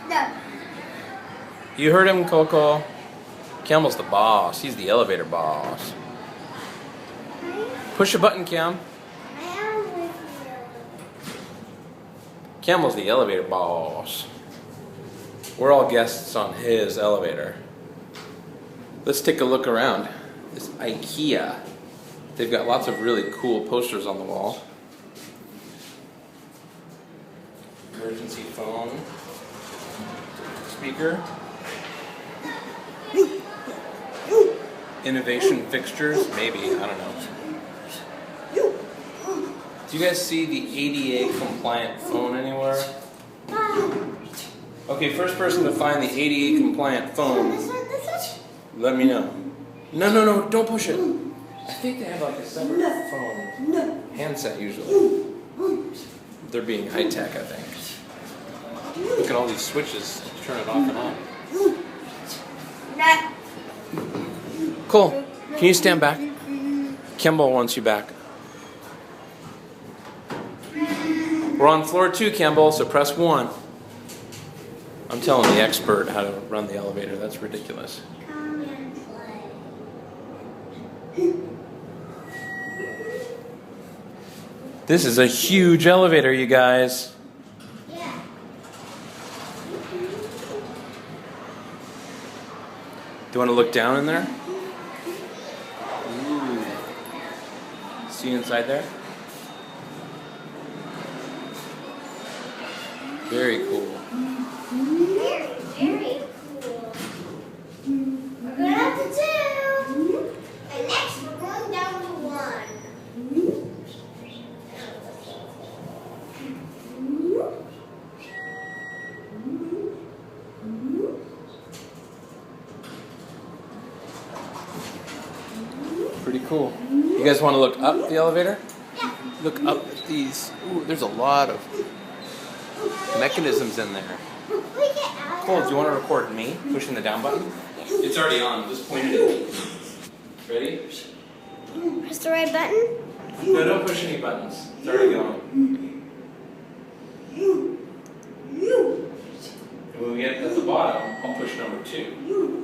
No. You heard him, Coco. Campbell's the boss. He's the elevator boss. Push a button, Cam. I am with you. Campbell's the elevator boss. We're all guests on his elevator. Let's take a look around. This Ikea. They've got lots of really cool posters on the wall. Emergency phone. Speaker. Innovation fixtures, maybe, I don't know. Do you guys see the ADA compliant phone anywhere? Okay, first person to find the ADA compliant phone, let me know. No, don't push it. I think they have like a separate phone handset usually. They're being high tech, I think. Look at all these switches, turn it off and on. Cole, can you stand back? Campbell wants you back. We're on floor 2, Campbell, so press 1. I'm telling the expert how to run the elevator. That's ridiculous. Come and play. This is a huge elevator, you guys. Yeah. Do you want to look down in there? Ooh. See inside there? Very cool. Very cool. We're going up to 2. And next we're going down to 1. Pretty cool. You guys want to look up the elevator? Yeah. Look up at these. Ooh, there's a lot of mechanisms in there. We get out. Cole, do you want to record me pushing the down button? It's already on. Just point it at me. Ready? Press the right button. No, don't push any buttons. It's already going. And when we get at the bottom, I'll push number 2.